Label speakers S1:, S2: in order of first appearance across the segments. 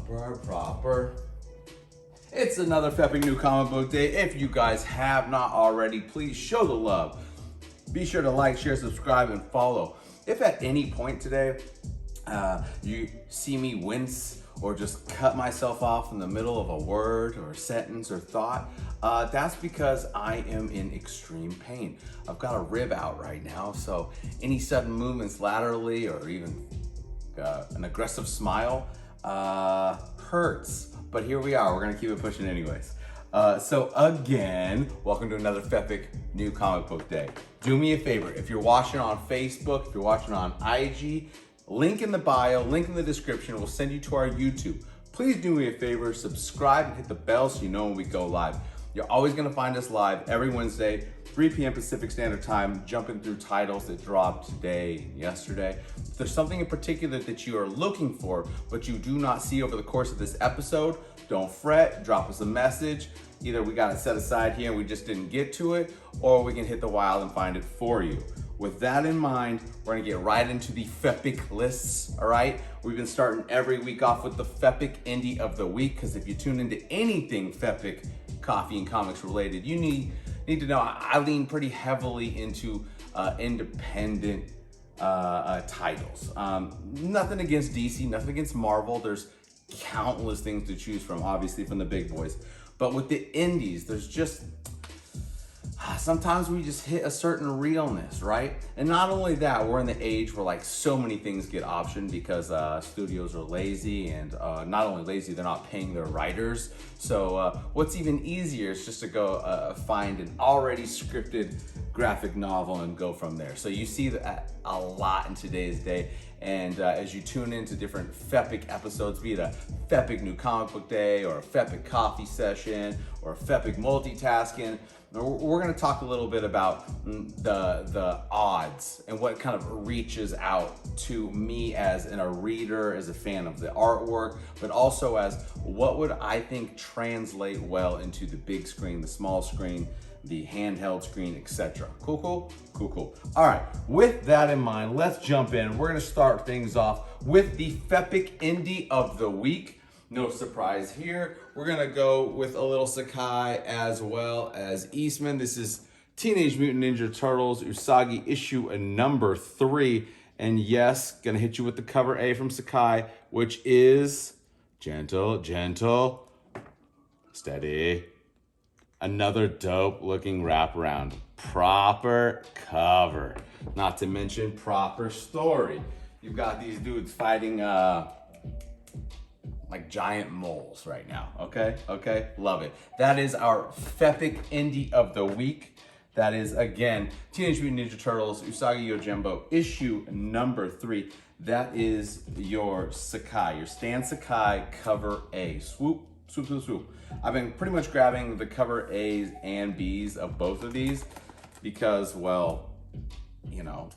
S1: Proper. It's another FEPIC New Comic Book Day. If you guys have not already, please show the love. Be sure to like, share, subscribe, and follow. If at any point today you see me wince or just cut myself off in the middle of a word or a sentence or thought, that's because I am in extreme pain. I've got a rib out right now, so any sudden movements laterally or even an aggressive smile hurts. But here we are, we're gonna keep it pushing anyways. So again, welcome to another FEPIC New Comic Book Day. Do me a favor, if you're watching on Facebook, if you're watching on IG, link in the bio, link in the description, we'll send you to our YouTube. Please do me a favor, subscribe and hit the bell so you know when we go live. You're always gonna find us live every Wednesday, 3 p.m. Pacific Standard Time, jumping through titles that dropped today and yesterday. If there's something in particular that you are looking for, but you do not see over the course of this episode, don't fret, drop us a message. Either we got it set aside here and we just didn't get to it, or we can hit the wild and find it for you. With that in mind, we're gonna get right into the FEPIC lists, all right? We've been starting every week off with the FEPIC Indie of the Week, because if you tune into anything FEPIC, coffee and comics related, you need to know I lean pretty heavily into independent titles. Nothing against DC, nothing against Marvel. There's countless things to choose from, obviously from the big boys. But with the indies, there's just, sometimes we just hit a certain realness, right? And not only that, we're in the age where like so many things get optioned because studios are lazy, and not only lazy, they're not paying their writers. So what's even easier is just to go find an already scripted graphic novel and go from there. So you see that a lot in today's day. And as you tune into different FEPIC episodes, be it a FEPIC New Comic Book Day or a FEPIC Coffee Session or a FEPIC Multitasking, we're gonna talk a little bit about the odds and what kind of reaches out to me as a reader, as a fan of the artwork, but also as what would I think translate well into the big screen, the small screen, the handheld screen, etc. Cool. All right, with that in mind, let's jump in. We're gonna start things off with the FEPIC Indie of the Week. No surprise here. We're gonna go with a little Sikai as well as Eastman. This is Teenage Mutant Ninja Turtles Usagi issue number 3. And yes, gonna hit you with the cover A from Sikai, which is gentle, steady. Another dope looking wraparound. Proper cover. Not to mention proper story. You've got these dudes fighting like giant moles right now, okay? Love it. That is our FEPIC Indie of the Week. That is, again, Teenage Mutant Ninja Turtles, Usagi Yojimbo, issue number 3. That is your Sikai, your Stan Sikai cover A. Swoop. I've been pretty much grabbing the cover A's and B's of both of these because, well, you know,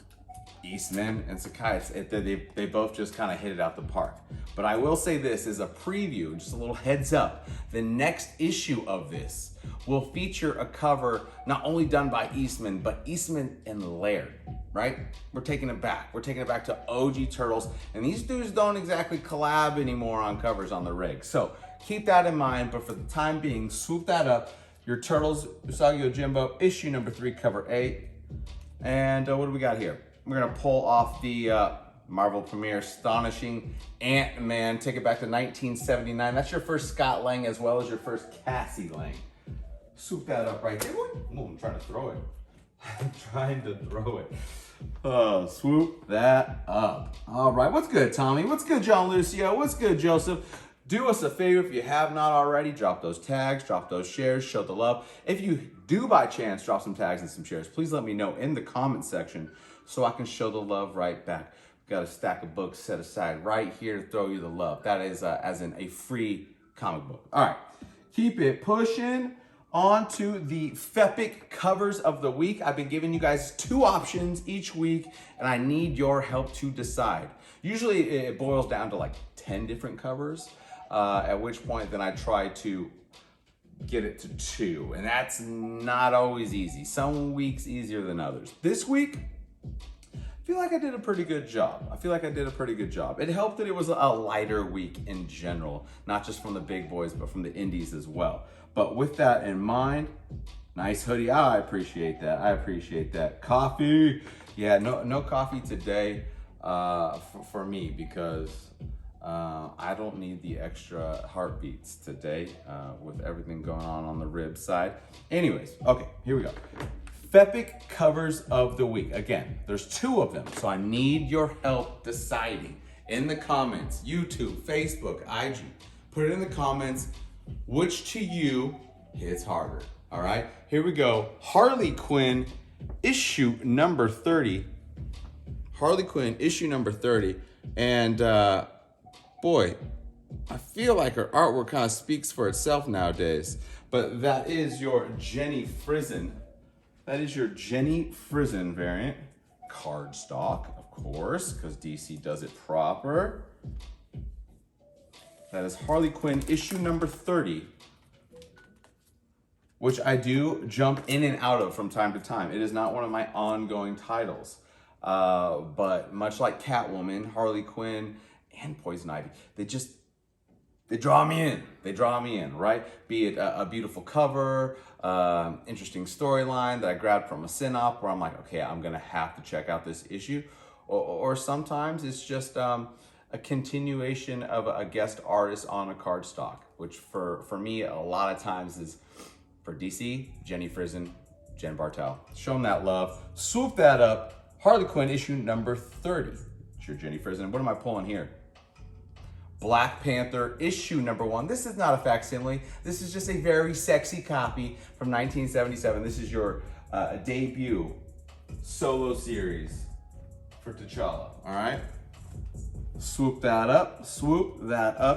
S1: Eastman and Sikai, they both just kind of hit it out the park. But I will say this as a preview, just a little heads up, the next issue of this will feature a cover not only done by Eastman, but Eastman and Laird, right? We're taking it back. We're taking it back to OG Turtles, and these dudes don't exactly collab anymore on covers on the rig. So keep that in mind, but for the time being, swoop that up. Your Turtles, Usagi Yojimbo, issue number 3, cover A. And what do we got here? We're gonna pull off the Marvel premiere, Astonishing Ant-Man. Take it back to 1979. That's your first Scott Lang as well as your first Cassie Lang. Swoop that up right there. Ooh, I'm trying to throw it. Swoop that up. All right, what's good, Tommy? What's good, John Lucio? What's good, Joseph? Do us a favor if you have not already, drop those tags, drop those shares, show the love. If you do by chance drop some tags and some shares, please let me know in the comment section so I can show the love right back. Got a stack of books set aside right here to throw you the love. That is as in a free comic book. All right, keep it pushing. On to the FEPIC covers of the week. I've been giving you guys 2 options each week, and I need your help to decide. Usually it boils down to like 10 different covers, at which point then I try to get it to 2, and that's not always easy. Some weeks easier than others. This week, I feel like I did a pretty good job. It helped that it was a lighter week in general, not just from the big boys, but from the indies as well. But with that in mind, nice hoodie. I appreciate that. Coffee. Yeah, no coffee today for me because I don't need the extra heartbeats today with everything going on the rib side. Anyways, okay, here we go. FEPIC covers of the week. Again, there's 2 of them, so I need your help deciding in the comments, YouTube, Facebook, IG. Put it in the comments which to you hits harder. All right, here we go. Harley Quinn issue number 30. Harley Quinn issue number 30. And boy, I feel like her artwork kind of speaks for itself nowadays. But that is your Jenny Frison. That is your Jenny Frison variant. Cardstock, of course, because DC does it proper. That is Harley Quinn issue number 30, which I do jump in and out of from time to time. It is not one of my ongoing titles. But much like Catwoman, Harley Quinn, and Poison Ivy, they draw me in, right? Be it a beautiful cover, interesting storyline that I grabbed from a synop where I'm like, okay, I'm gonna have to check out this issue. Or sometimes it's just a continuation of a guest artist on a cardstock, which for me, a lot of times is for DC, Jenny Frison, Jen Bartel. Show them that love. Swoop that up. Harley Quinn issue number 30. It's your Jenny Frison. What am I pulling here? Black Panther issue number 1. This is not a facsimile. This is just a very sexy copy from 1977. This is your debut solo series for T'Challa, all right? Swoop that up.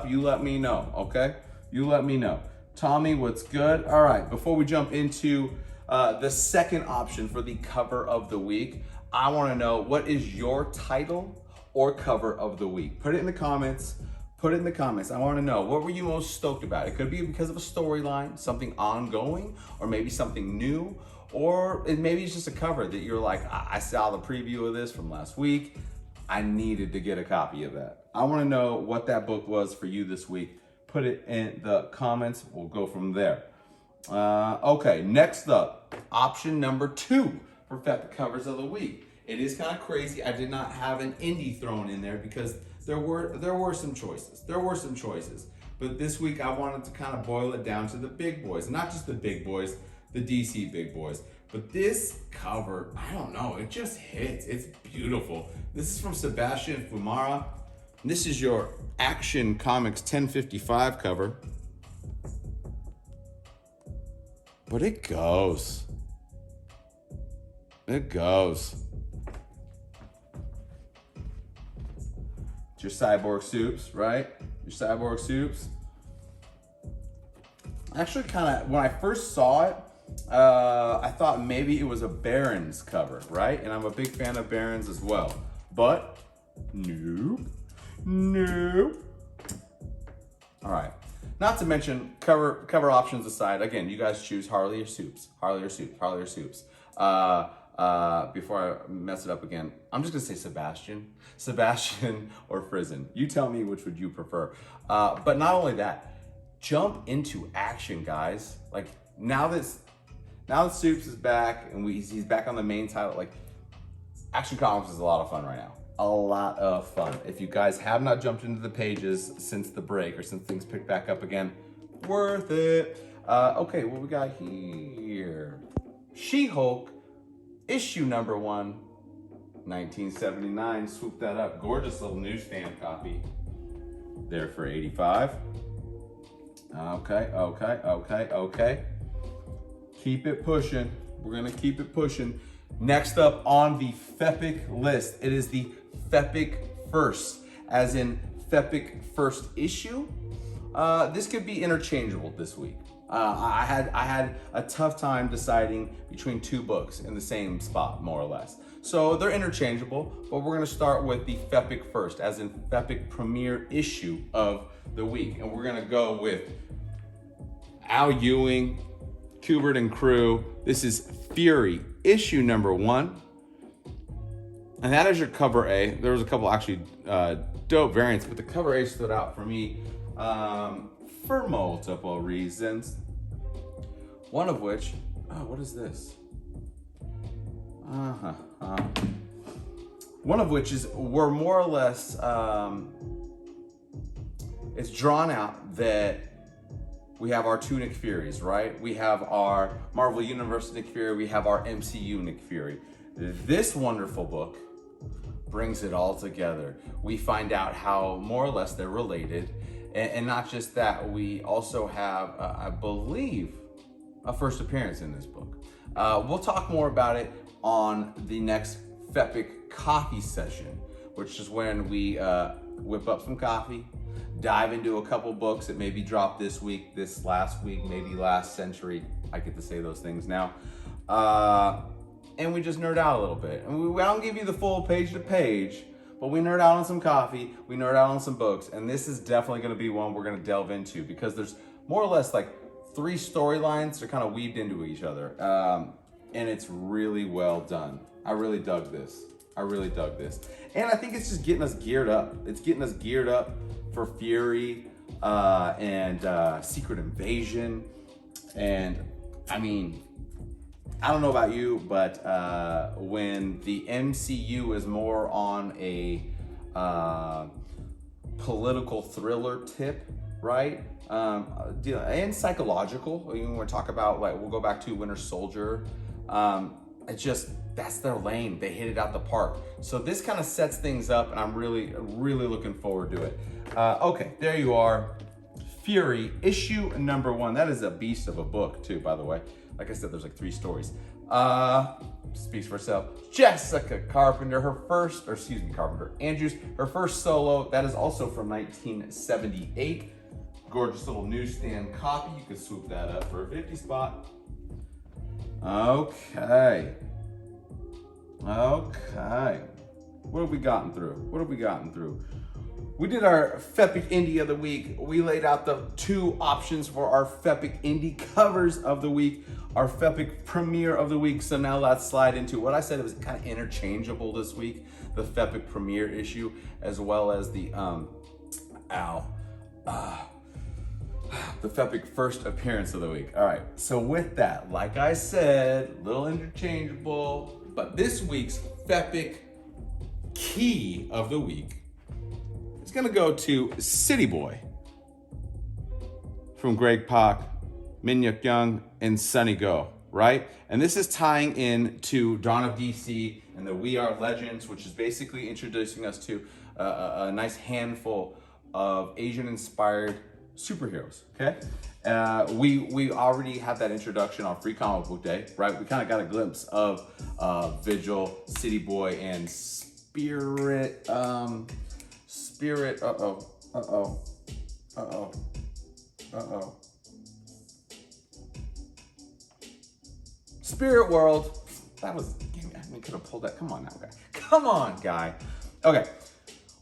S1: You let me know, okay? You let me know. Tommy, what's good? All right, before we jump into the second option for the cover of the week, I wanna know, what is your title or cover of the week? Put it in the comments. I wanna know, what were you most stoked about? It could be because of a storyline, something ongoing, or maybe something new, or maybe it's just a cover that you're like, I saw the preview of this from last week. I needed to get a copy of that. I wanna know what that book was for you this week. Put it in the comments. We'll go from there. Okay, next up, option number 2 for FEPIC covers of the week. It is kind of crazy. I did not have an indie thrown in there because there were some choices. But this week I wanted to kind of boil it down to the big boys, not just the big boys, the DC big boys. But this cover, I don't know, it just hits. It's beautiful. This is from Sebastian Fiumara. This is your Action Comics 1055 cover. But it goes. It's your Cyborg Soups, right? Your Cyborg Soups. Actually, kind of, when I first saw it, I thought maybe it was a Barron's cover, right? And I'm a big fan of Barron's as well. But, nope. All right. Not to mention, cover options aside, again, you guys choose Harley or Soups. Before I mess it up again, I'm just gonna say Sebastian or Frison. You tell me which would you prefer. But not only that, jump into action, guys. Like now that Soups is back and he's back on the main title, like Action Comics is a lot of fun right now. A lot of fun. If you guys have not jumped into the pages since the break or since things picked back up again, worth it. Okay, what we got here? She-Hulk, issue number 1, 1979. Swoop that up. Gorgeous little newsstand copy. There for $85. Okay. Keep it pushing. We're gonna keep it pushing. Next up on the FEPIC list, it is the FEPIC First, as in FEPIC First issue. This could be interchangeable this week. I had a tough time deciding between 2 books in the same spot, more or less. So they're interchangeable, but we're gonna start with the FEPIC First, as in FEPIC premiere issue of the week. And we're gonna go with Al Ewing, Kubert and crew. This is Fury, issue number 1. And that is your cover A. There was a couple actually dope variants, but the cover A stood out for me for multiple reasons. One of which, what is this? One of which is we're more or less, it's drawn out that we have our two Nick Furies, right? We have our Marvel Universe Nick Fury, we have our MCU Nick Fury. This wonderful book brings it all together. We find out how more or less they're related. And not just that, we also have, I believe, a first appearance in this book. We'll talk more about it on the next FEPIC coffee session, which is when we whip up some coffee, dive into a couple books that maybe dropped this week, this last week, maybe last century. I get to say those things now. And we just nerd out a little bit. And we don't give you the full page to page, but we nerd out on some coffee, we nerd out on some books, and this is definitely gonna be one we're gonna delve into because there's more or less like 3 storylines that are kind of weaved into each other. And it's really well done. I really dug this. And I think it's just getting us geared up. It's getting us geared up for Fury and Secret Invasion. And I mean, I don't know about you, but when the MCU is more on a political thriller tip, right? And psychological, when we talk about, like, we'll go back to Winter Soldier. That's their lane. They hit it out the park. So this kind of sets things up, and I'm really looking forward to it. Okay, there you are. Fury, issue number 1. That is a beast of a book too, by the way. Like I said, there's like 3 stories. Speaks for itself. Jessica Carpenter, Carpenter Andrews, her first solo. That is also from 1978. Gorgeous little newsstand copy. You can swoop that up for a 50 spot. Okay. What have we gotten through? We did our FEPIC Indie of the week. We laid out the 2 options for our FEPIC Indie covers of the week, our FEPIC Premiere of the week. So now let's slide into what I said it was kind of interchangeable this week, the FEPIC Premiere issue, as well as the the FEPIC first appearance of the week. All right, so with that, like I said, little interchangeable, but this week's FEPIC key of the week is gonna go to City Boy from Greg Pak, Min Hyuk Young, and Sunny Go, right? And this is tying in to Dawn of DC and the We Are Legends, which is basically introducing us to a nice handful of Asian-inspired superheroes, okay? We already have that introduction on Free Comic Book Day, right? We kind of got a glimpse of Vigil, City Boy, and Spirit, Spirit World. That was, I could have pulled that. Come on now, guy. Come on, guy. Okay.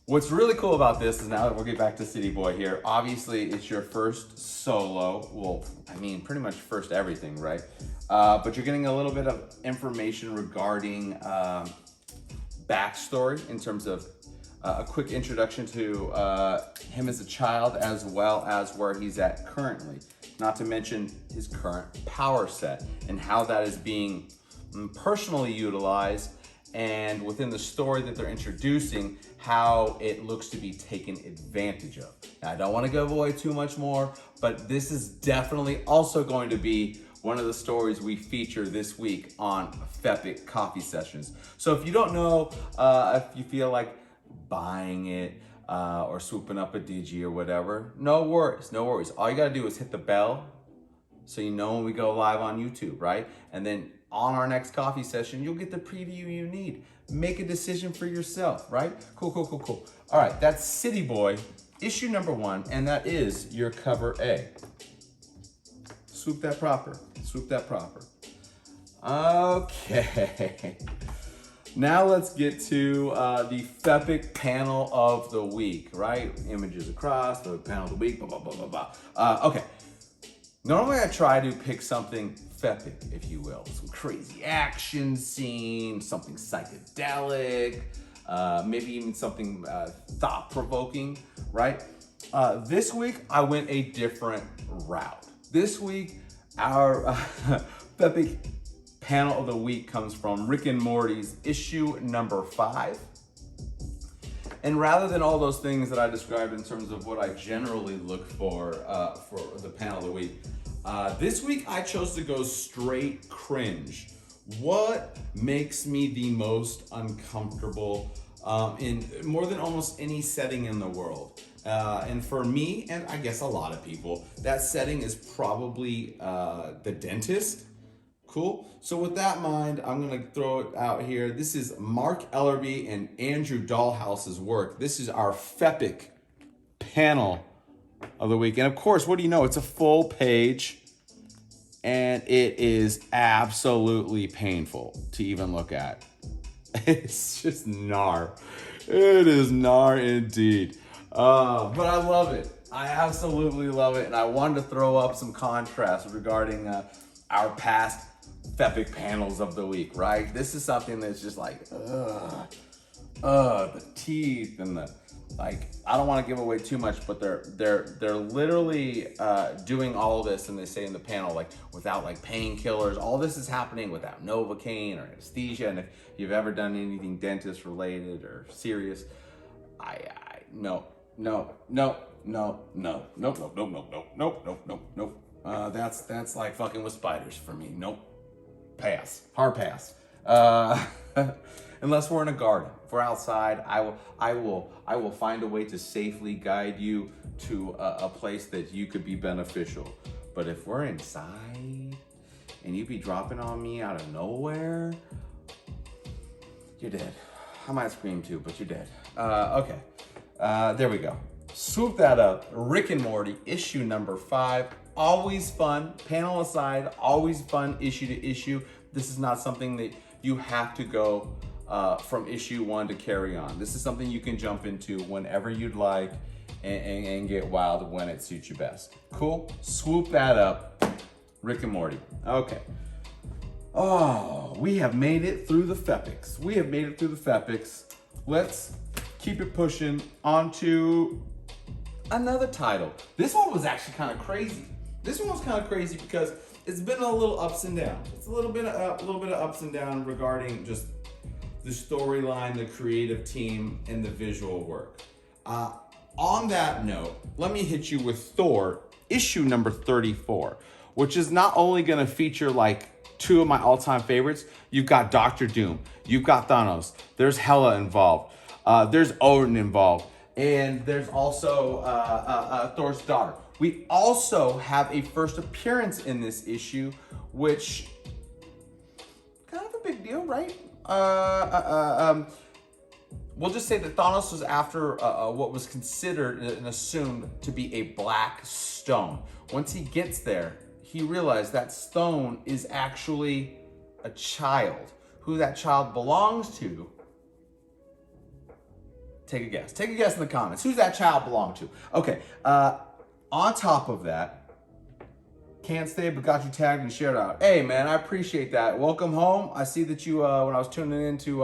S1: What's really cool about this is now that we'll get back to City Boy here, obviously it's your first solo. Well, I mean, pretty much first everything, right? But you're getting a little bit of information regarding backstory in terms of a quick introduction to him as a child, as well as where he's at currently. Not to mention his current power set and how that is being personally utilized, and within the story that they're introducing, how it looks to be taken advantage of. Now, I don't want to give away too much more, but this is definitely also going to be one of the stories we feature this week on FEPIC Coffee Sessions. So if you don't know, if you feel like buying it or swooping up a digi or whatever, no worries. All you gotta do is hit the bell so you know when we go live on YouTube, right? And then on our next coffee session, you'll get the preview you need. Make a decision for yourself, right? Cool. All right, that's City Boy, issue number 1, and that is your cover A. Swoop that proper. Okay. Now let's get to the FEPIC panel of the week, right? Images across, the panel of the week, blah. Okay. Normally I try to pick something FEPIC, if you will. Some crazy action scene, something psychedelic, maybe even something thought-provoking, right? This week I went a different route. This week, our FEPIC panel of the week comes from Rick and Morty's issue number 5. And rather than all those things that I described in terms of what I generally look for the panel of the week, this week I chose to go straight cringe. What makes me the most uncomfortable in more than almost any setting in the world? And for me, and I guess a lot of people, that setting is probably the dentist. Cool. So with that in mind, I'm going to throw it out here. This is Mark Ellerby and Andrew Dahlhouse's work. This is our FEPIC panel of the week. And of course, what do you know? It's a full page and it is absolutely painful to even look at. It's just gnar. It is gnar indeed. But I love it. I absolutely love it. And I wanted to throw up some contrast regarding our past FEPIC panels of the week, right? This is something that's just like, the teeth and the, like, I don't want to give away too much, but they're literally doing all this, and they say in the panel, like, without like painkillers, all this is happening without Novocaine or anesthesia. And if you've ever done anything dentist related or serious, no. That's like fucking with spiders for me. Nope. Pass. Hard pass. Unless we're in a garden. If we're outside, I will find a way to safely guide you to a place that you could be beneficial. But if we're inside and you be dropping on me out of nowhere, you're dead. I might scream too, but you're dead. Okay. There we go. Swoop that up. Rick and Morty, issue number 5. Always fun. Panel aside, always fun issue to issue. This is not something that you have to go from issue 1 to carry on. This is something you can jump into whenever you'd like and get wild when it suits you best. Cool? Swoop that up. Rick and Morty. Okay. Oh, we have made it through the FEPICs. We have made it through the FEPICs. Let's keep it pushing onto another title. This one was actually kind of crazy. This one was kind of crazy because it's been a little ups and downs. It's a little bit of ups and downs regarding just the storyline, the creative team, and the visual work. On that note, let me hit you with Thor, issue number 34, which is not only going to feature like 2 of my all-time favorites. You've got Doctor Doom. You've got Thanos. There's Hela involved. There's Odin involved. And there's also Thor's daughter. We also have a first appearance in this issue, which kind of a big deal, right? We'll just say that Thanos was after what was considered and assumed to be a black stone. Once he gets there, he realized that stone is actually a child. Who that child belongs to, take a guess. Take a guess in the comments. Who's that child belong to? Okay, on top of that, can't stay but got you tagged and shared out. Hey man, I appreciate that. Welcome home. I see that you, when I was tuning into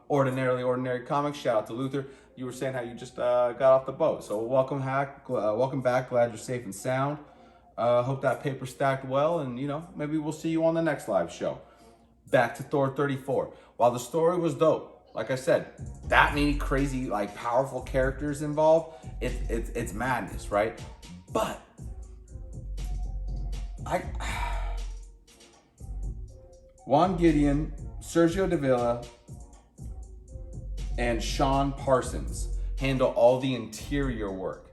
S1: Ordinary Comics, shout out to Luther, you were saying how you just got off the boat. So welcome back, glad you're safe and sound. Hope that paper stacked well, and you know, maybe we'll see you on the next live show. Back to Thor 34. While the story was dope, like I said, that many crazy, like powerful characters involved, it's madness, right? But Juan Gideon, Sergio Davila, and Sean Parsons handle all the interior work.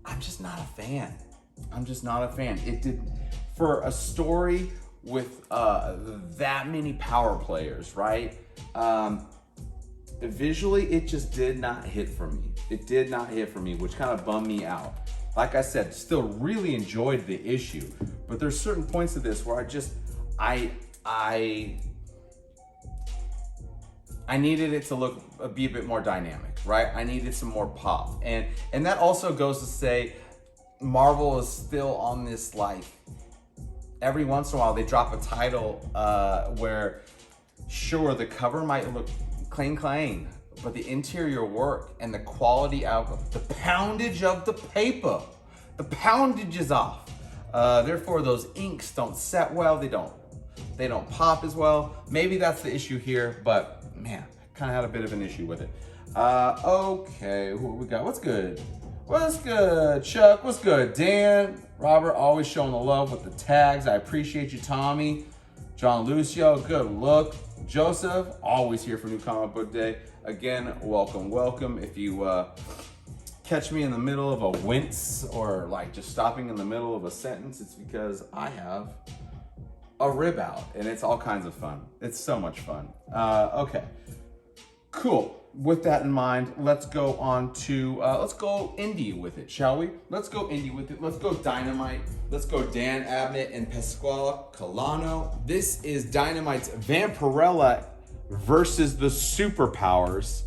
S1: I'm just not a fan. It did, for a story with that many power players, right? Visually, it just did not hit for me. It did not hit for me, which kind of bummed me out. Like I said, still really enjoyed the issue, but there's certain points of this where I needed it to be a bit more dynamic, right? I needed some more pop, and that also goes to say, Marvel is still on this, like, every once in a while they drop a title where, sure, the cover might look clean, but the interior work and the quality out, the poundage of the paper, the poundage is off. Therefore, those inks don't set well. They don't pop as well. Maybe that's the issue here, but man, I kind of had a bit of an issue with it. Okay, what we got? What's good? What's good, Chuck? What's good, Dan? Robert, always showing the love with the tags. I appreciate you, Tommy. John Lucio, good look. Joseph, always here for New Comic Book Day. Again, welcome. If you catch me in the middle of a wince or like just stopping in the middle of a sentence, it's because I have a rib out and it's all kinds of fun. It's so much fun. Okay, cool. With that in mind, let's go on to, let's go indie with it, shall we? Let's go indie with it. Let's go Dynamite. Let's go Dan Abnett and Pasquale Colano. This is Dynamite's Vampirella versus the Superpowers.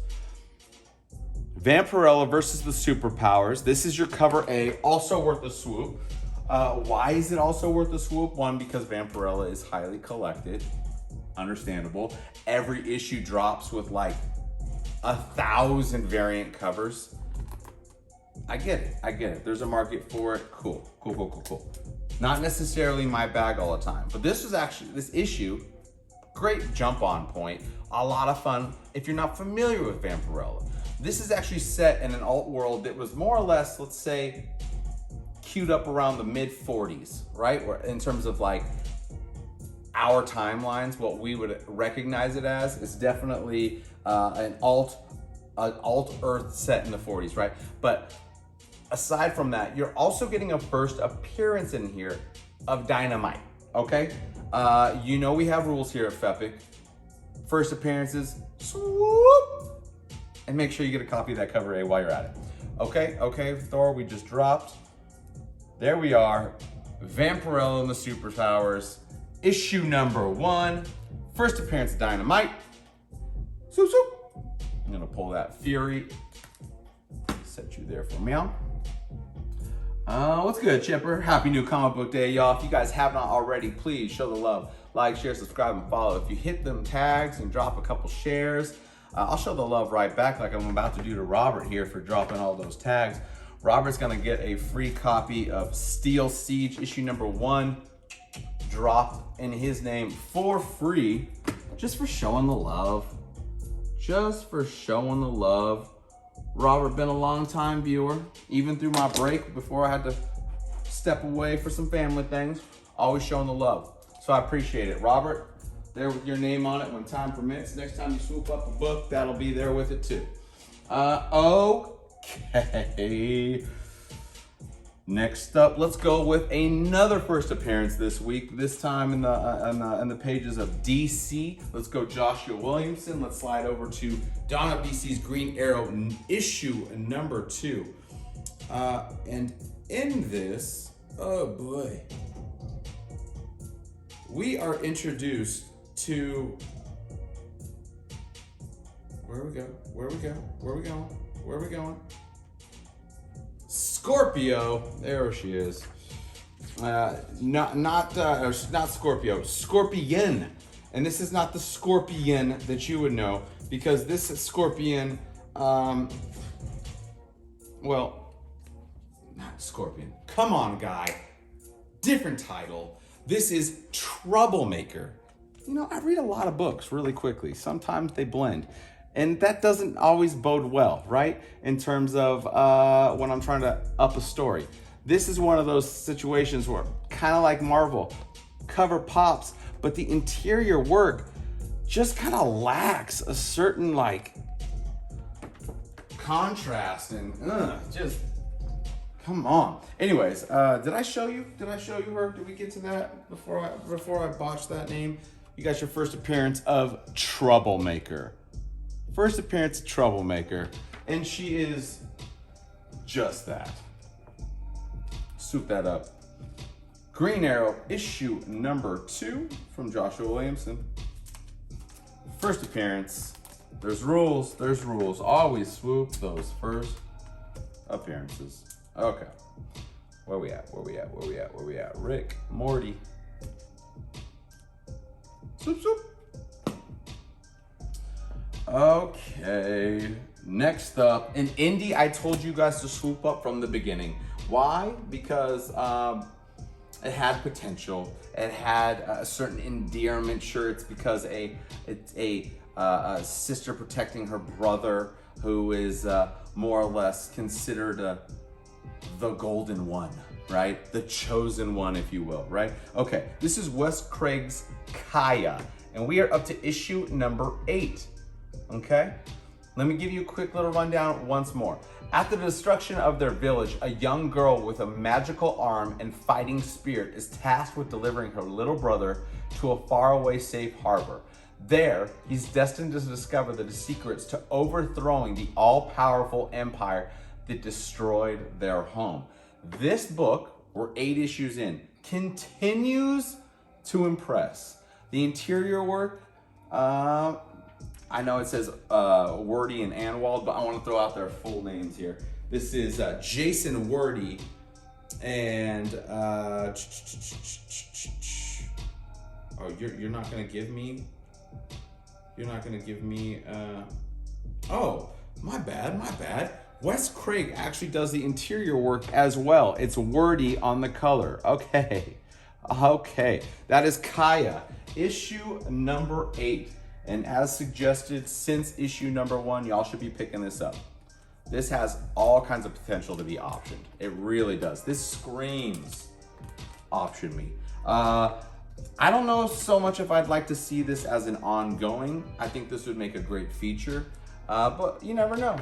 S1: Vampirella versus the Superpowers. This is your cover A, also worth a swoop. Why is it also worth a swoop? One, because Vampirella is highly collected. Understandable. Every issue drops with like 1,000 variant covers. I get it. There's a market for it. Cool. Not necessarily my bag all the time, but this issue, great jump on point. A lot of fun if you're not familiar with Vampirella. This is actually set in an alt world that was more or less, let's say, queued up around the mid 40s, right? Or in terms of like our timelines, what we would recognize it as is definitely an alt Earth set in the 40s, right? But aside from that, you're also getting a first appearance in here of Dynamite, okay? You know we have rules here at FEPIC. First appearances, swoop! And make sure you get a copy of that cover A while you're at it. Okay, Thor, we just dropped. There we are, Vampirella and the Superpowers, issue number 1, first appearance of Dynamite. Swoop, swoop. I'm gonna pull that Fury. Set you there for meow. What's good, Chipper? Happy New Comic Book Day, y'all. If you guys have not already, please show the love. Like, share, subscribe, and follow. If you hit them tags and drop a couple shares, I'll show the love right back like I'm about to do to Robert here for dropping all those tags. Robert's gonna get a free copy of Steel Siege, issue number 1, dropped in his name for free, just for showing the love. Just for showing the love. Robert, been a long time viewer, even through my break before I had to step away for some family things, always showing the love. So I appreciate it. Robert, there with your name on it when time permits. Next time you swoop up a book, that'll be there with it too. Okay. Next up, let's go with another first appearance this week. This time in the pages of DC. Let's go Joshua Williamson. Let's slide over to Dawn of DC's Green Arrow issue number 2. And in this, oh boy, we are introduced to where we going? Scorpio, there she is. Not Scorpio, Scorpion. And this is not the Scorpion that you would know, because this Scorpion, well, not Scorpion. Come on, guy. Different title. This is Troublemaker. You know, I read a lot of books really quickly. Sometimes they blend. And that doesn't always bode well, right? In terms of when I'm trying to up a story. This is one of those situations where, kind of like Marvel, cover pops, but the interior work just kind of lacks a certain like contrast and just, come on. Anyways, did I show you her? Did we get to that before I botched that name? You got your first appearance of Troublemaker. First appearance of Troublemaker, and she is just that. Soup that up. Green Arrow, issue number 2 from Joshua Williamson. First appearance. There's rules. Always swoop those first appearances. Okay. Where we at? Rick, Morty. Swoop, swoop. Okay, next up, an indie I told you guys to swoop up from the beginning. Why? Because it had potential. It had a certain endearment. Sure, it's because it's a sister protecting her brother who is more or less considered the golden one, right? The chosen one, if you will, right? Okay, this is Wes Craig's Kaya, and we are up to issue number 8, okay? Let me give you a quick little rundown once more. After the destruction of their village, a young girl with a magical arm and fighting spirit is tasked with delivering her little brother to a faraway safe harbor. There, he's destined to discover the secrets to overthrowing the all-powerful empire that destroyed their home. This book, we're 8 issues in, continues to impress. The interior work, I know it says Wordy and Anwald, but I want to throw out their full names here. This is Jason Wordy and oh, you're not gonna give me. Oh, my bad. Wes Craig actually does the interior work as well. It's Wordy on the color. Okay. That is Kaya, issue number 8. And as suggested, since issue number 1, y'all should be picking this up. This has all kinds of potential to be optioned. It really does. This screams option me. I don't know so much if I'd like to see this as an ongoing. I think this would make a great feature. But you never know.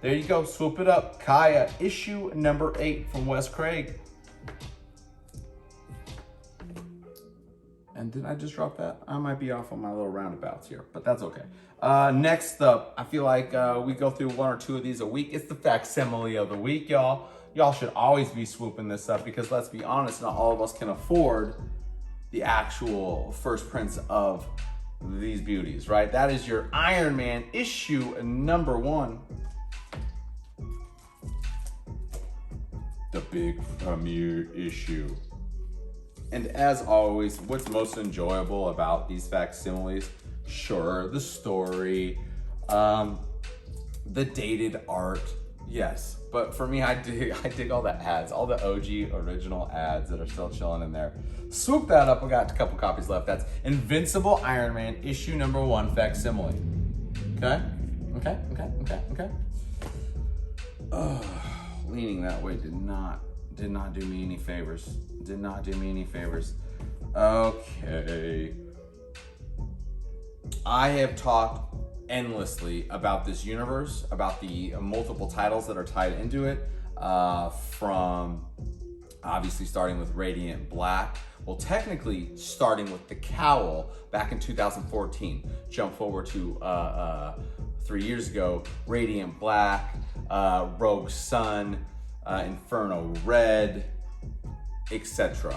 S1: There you go. Swoop it up. Kaya, issue number 8 from Wes Craig. And did I just drop that? I might be off on my little roundabouts here, but that's okay. Next up, I feel like we go through 1 or 2 of these a week. It's the facsimile of the week, y'all. Y'all should always be swooping this up because let's be honest, not all of us can afford the actual first prints of these beauties, right? That is your Iron Man issue number 1. The big premiere issue. And as always, what's most enjoyable about these facsimiles? Sure, the story, the dated art, yes. But for me, I dig all the ads, all the OG original ads that are still chilling in there. Swoop that up, we got a couple copies left. That's Invincible Iron Man, issue number 1, facsimile. Okay. Leaning that way did not do me any favors. Okay. I have talked endlessly about this universe, about the multiple titles that are tied into it, from obviously starting with Radiant Black. Well, technically starting with the Cowl back in 2014. Jump forward to 3 years ago, Radiant Black, Rogue Sun, Inferno Red, etc.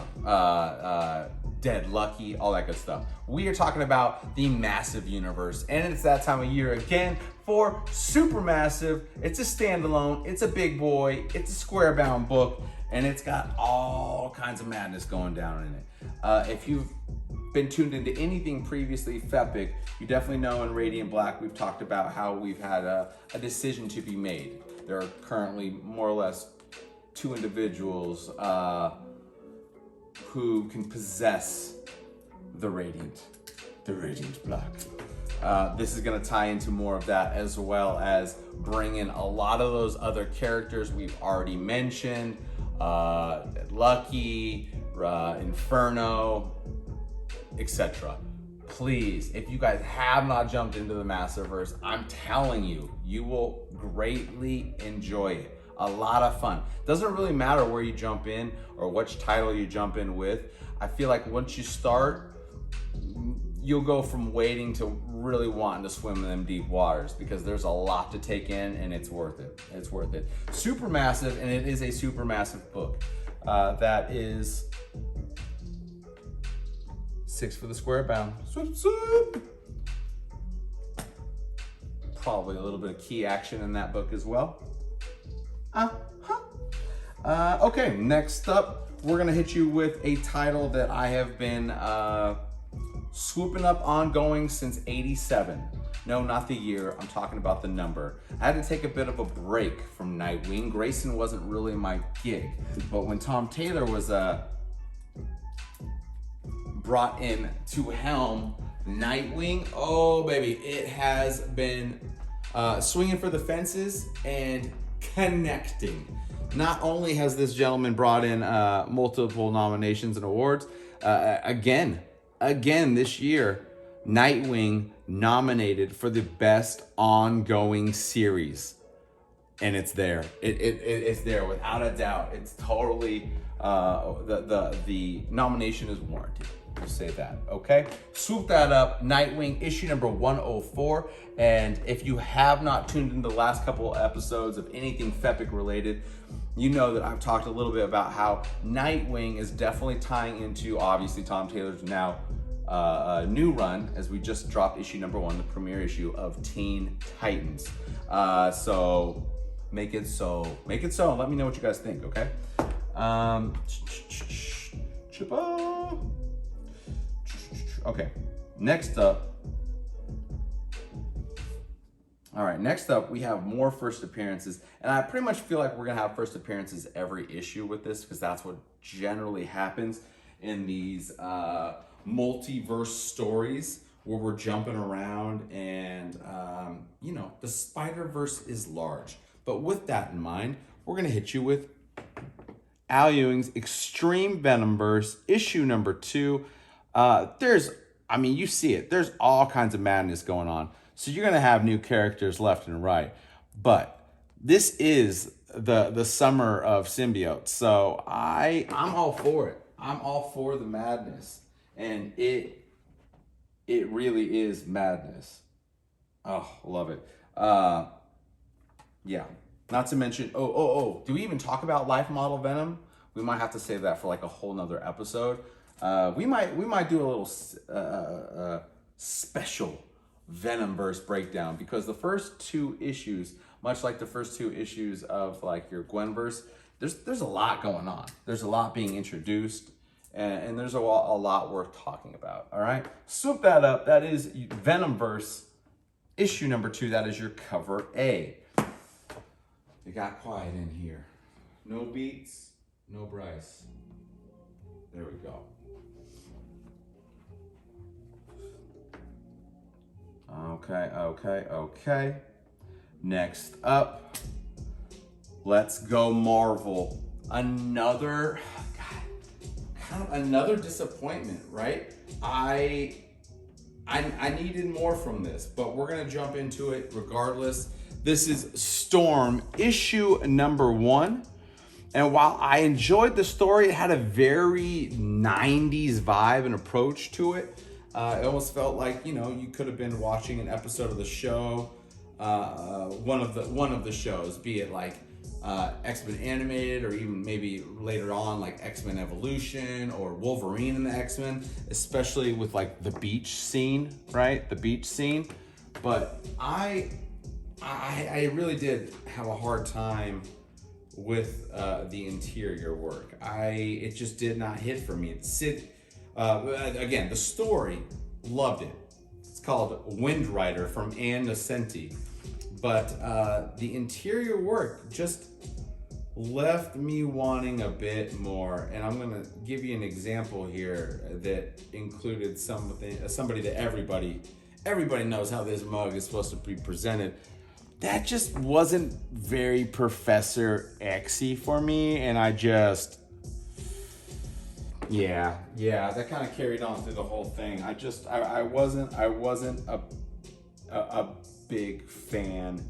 S1: Dead Lucky, all that good stuff. We are talking about the massive universe, and it's that time of year again for Supermassive. It's a standalone, it's a big boy, it's a square bound book, and it's got all kinds of madness going down in it. If you've been tuned into anything previously FEPIC, you definitely know in Radiant Black we've talked about how we've had a decision to be made. There are currently more or less 2 individuals who can possess the Radiant Black. This is gonna tie into more of that, as well as bring in a lot of those other characters we've already mentioned, Lucky, Inferno, etc. Please, if you guys have not jumped into the Massiverse, I'm telling you, you will greatly enjoy it. A lot of fun. Doesn't really matter where you jump in or which title you jump in with. I feel like once you start, you'll go from waiting to really wanting to swim in them deep waters because there's a lot to take in and it's worth it. It's worth it. Supermassive, and it is a supermassive book. That is 6 for the square bound. Swoop, swoop. Probably a little bit of key action in that book as well. Okay, next up, we're gonna hit you with a title that I have been swooping up ongoing since '87. No, not the year, I'm talking about the number. I had to take a bit of a break from Nightwing. Grayson wasn't really my gig, but when Tom Taylor was brought in to helm Nightwing, oh baby, it has been swinging for the fences and connecting. Not only has this gentleman brought in multiple nominations and awards, again this year, Nightwing nominated for the best ongoing series, and it's there. It's there without a doubt. It's totally the nomination is warranted. We'll say that, okay? Swoop that up. Nightwing issue number 104. And if you have not tuned into the last couple of episodes of anything FEPIC related, you know that I've talked a little bit about how Nightwing is definitely tying into, obviously, Tom Taylor's now new run, as we just dropped issue number 1, the premiere issue of Teen Titans. So make it so, and let me know what you guys think, okay? Okay, next up. All right, next up, we have more first appearances. And I pretty much feel like we're gonna have first appearances every issue with this, because that's what generally happens in these multiverse stories where we're jumping around and, you know, the Spider-Verse is large. But with that in mind, we're gonna hit you with Al Ewing's Extreme Venomverse, issue number 2. I mean, you see it. There's all kinds of madness going on. So you're gonna have new characters left and right. But this is the summer of symbiotes. So I'm all for it. I'm all for the madness. And it really is madness. Oh, love it. Yeah. Not to mention, do we even talk about Life Model Venom? We might have to save that for like a whole nother episode. We might do a little special Venomverse breakdown, because the first 2 issues, much like the first 2 issues of like your Gwenverse, there's a lot going on. There's a lot being introduced, and there's a lot worth talking about. All right, swoop that up. That is Venomverse issue number 2. That is your cover A. It got quiet in here. No beats, no Bryce. There we go. Okay. Next up, let's go Marvel. Another disappointment, right? I needed more from this, but we're gonna jump into it regardless. This is Storm, issue number 1. And while I enjoyed the story, it had a very 90s vibe and approach to it. It almost felt like, you know, you could have been watching an episode of the show, one of the shows, be it like X-Men Animated, or even maybe later on like X-Men Evolution or Wolverine and the X-Men, especially with like the beach scene, right? The beach scene. But I really did have a hard time with the interior work. It just did not hit for me. Again, the story, loved it. It's called Wind Rider from Ann Nocenti. But the interior work just left me wanting a bit more. And I'm gonna give you an example here that included somebody that everybody knows how this mug is supposed to be presented. That just wasn't very Professor X-y for me, and I just, yeah, that kind of carried on through the whole thing. I wasn't a big fan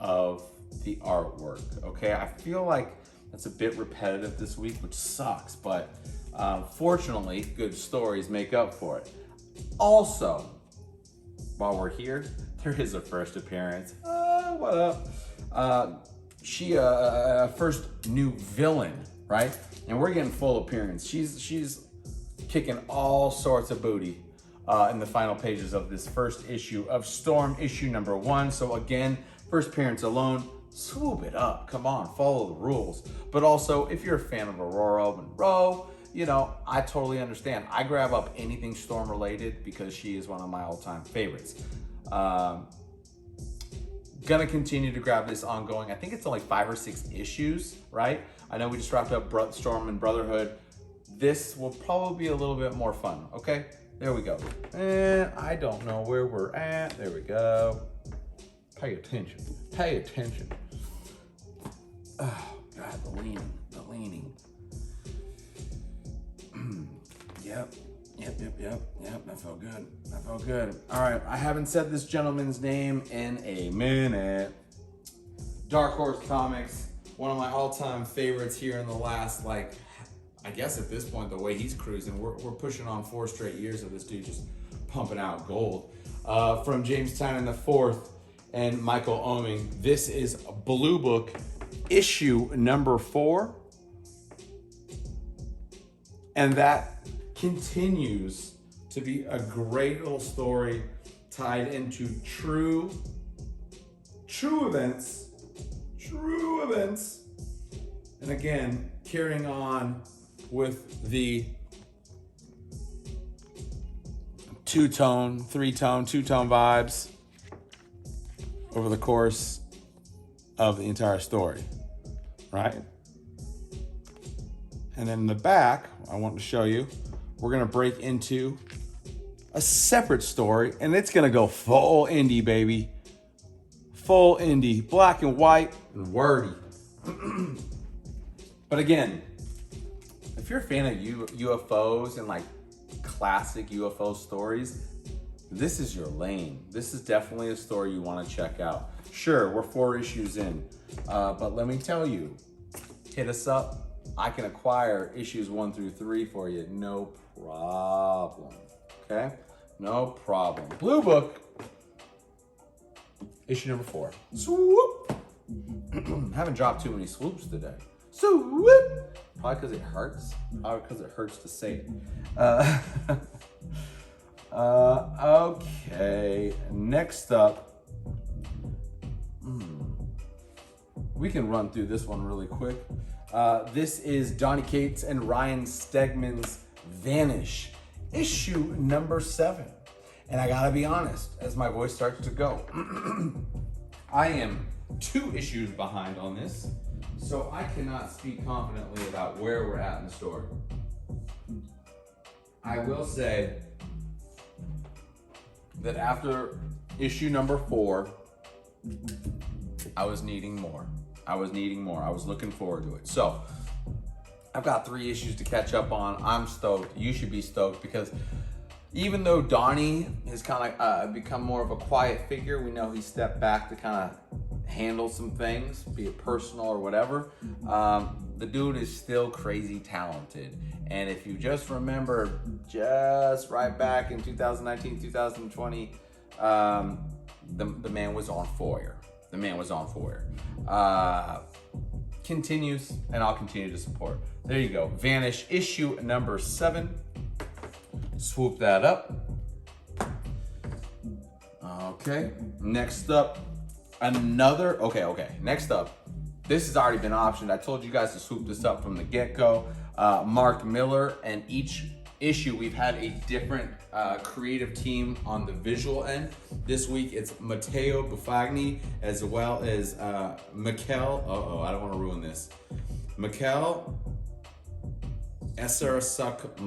S1: of the artwork. Okay, I feel like that's a bit repetitive this week, which sucks, but fortunately, good stories make up for it. Also, while we're here, there is a first appearance. What up? She first new villain, right? And we're getting full appearance. She's kicking all sorts of booty in the final pages of this first issue of Storm, issue number 1. So again, first appearance alone, swoop it up. Come on, follow the rules. But also, if you're a fan of Aurora Monroe, you know, I totally understand. I grab up anything Storm related because she is one of my all-time favorites. Gonna continue to grab this ongoing. I think it's only 5 or 6 issues, right? I know we just wrapped up Storm and Brotherhood. This will probably be a little bit more fun, okay? There we go. And I don't know where we're at. There we go. Pay attention. Pay attention. Oh, God, the leaning. The leaning. Yep. That felt good. That felt good. All right, I haven't said this gentleman's name in a minute. Dark Horse Comics, one of my all-time favorites here in the last, like, I guess at this point, the way he's cruising, we're pushing on 4 straight years of this dude just pumping out gold. From James Tynion IV and Michael Oeming, this is Blue Book, issue number 4. And that continues to be a great little story tied into true events. And again, carrying on with the 2-tone, 3-tone, 2-tone vibes over the course of the entire story, right? And then in the back, I want to show you, we're gonna break into a separate story, and it's gonna go full indie, baby. Full indie, black and white and wordy. But again, if you're a fan of UFOs and like classic UFO stories, this is your lane. This is definitely a story you wanna check out. Sure, we're 4 issues in, but let me tell you, hit us up. I can acquire issues 1 through 3 for you, no problem, okay? No problem. Blue Book, issue number 4. Swoop! Haven't dropped too many swoops today. Swoop! Probably because it hurts. Probably because it hurts to say it. Okay, next up, we can run through this one really quick. This is Donny Cates and Ryan Stegman's Vanish, issue number 7. And I gotta be honest, as my voice starts to go, I am 2 issues behind on this, so I cannot speak confidently about where we're at in the story. I will say that after issue number 4, I was needing more. I was looking forward to it. So I've got 3 issues to catch up on. I'm stoked. You should be stoked because even though Donnie has kind of become more of a quiet figure, we know he stepped back to kind of handle some things, be it personal or whatever. The dude is still crazy talented. And if you just remember, just right back in 2019, 2020, the man was on fire. The man was on fire. Continues, and I'll continue to support. There you go. Vanish, issue number 7. Swoop that up. Okay. Next up, Next up, this has already been optioned. I told you guys to swoop this up from the get-go. Mark Miller, and each issue we've had a different creative team on the visual end. This week it's Matteo Buffagni as well as Mikel. I don't want to ruin this. Mikel Esarasuk.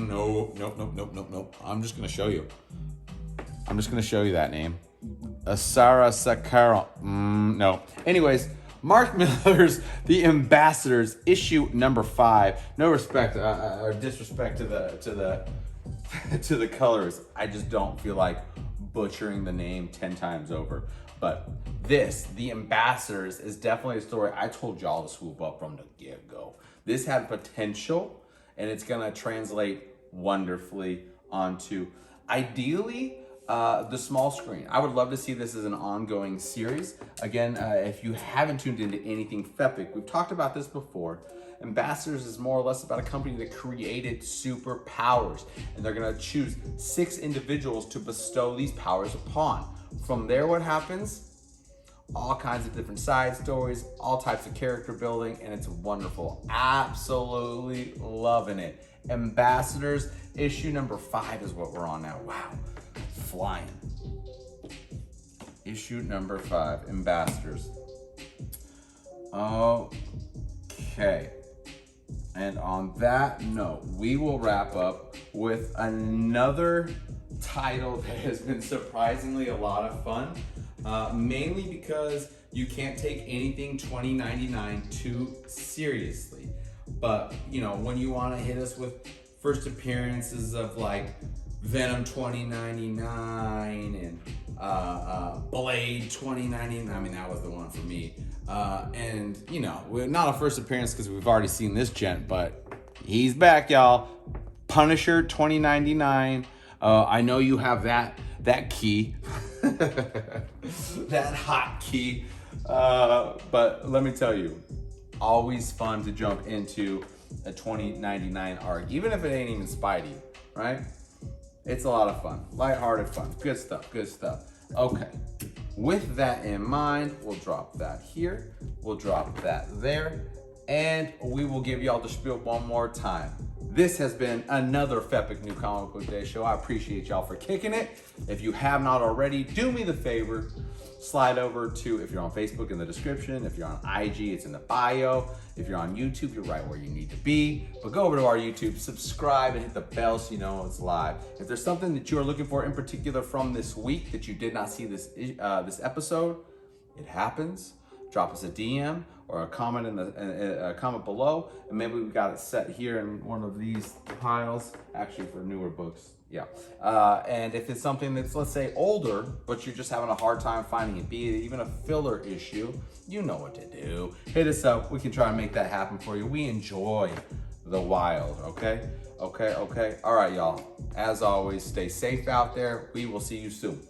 S1: Nope. I'm just gonna show you. That name. Asara Sakara. No. Anyways, Mark Miller's The Ambassadors, issue number 5. No respect or disrespect to the colors. I just don't feel like butchering the name 10 times over. But this, The Ambassadors, is definitely a story I told y'all to swoop up from the get-go. This had potential, and it's gonna translate wonderfully onto, ideally, the small screen. I would love to see this as an ongoing series. Again, if you haven't tuned into anything FEPIC, we've talked about this before. Ambassadors is more or less about a company that created superpowers, and they're gonna choose 6 individuals to bestow these powers upon. From there, what happens? all kinds of different side stories, all types of character building, and it's wonderful. Absolutely loving it. Ambassadors, issue number 5 is what we're on now. Wow, flying. Issue number 5, Ambassadors. Okay. And on that note, we will wrap up with another title that has been surprisingly a lot of fun, mainly because you can't take anything 2099 too seriously. But, you know, when you want to hit us with first appearances of like Venom 2099 and Blade 2099, I mean, that was the one for me. And, you know, we're not a first appearance because we've already seen this gent, but he's back, y'all. Punisher 2099. I know you have that key, that hot key. But let me tell you, always fun to jump into a 2099 arc, even if it ain't even Spidey, right? It's a lot of fun, lighthearted fun, good stuff, good stuff. Okay, with that in mind, we'll drop that here, we'll drop that there, and we will give y'all the spiel one more time. This has been another FEPIC New Comic Book Day show. I appreciate y'all for kicking it. If you have not already, do me the favor, slide over to, if you're on Facebook, in the description. If you're on IG, it's in the bio. If you're on YouTube, you're right where you need to be. But go over to our YouTube, subscribe, and hit the bell so you know it's live. If there's something that you are looking for in particular from this week that you did not see this episode, it happens. Drop us a DM or a comment in the comment below, and maybe we've got it set here in one of these piles, actually for newer books. Yeah. And if it's something that's, let's say, older, but you're just having a hard time finding it, be it even a filler issue, you know what to do. Hit us up. We can try and make that happen for you. We enjoy the wild, okay? Okay. All right, y'all. As always, stay safe out there. We will see you soon.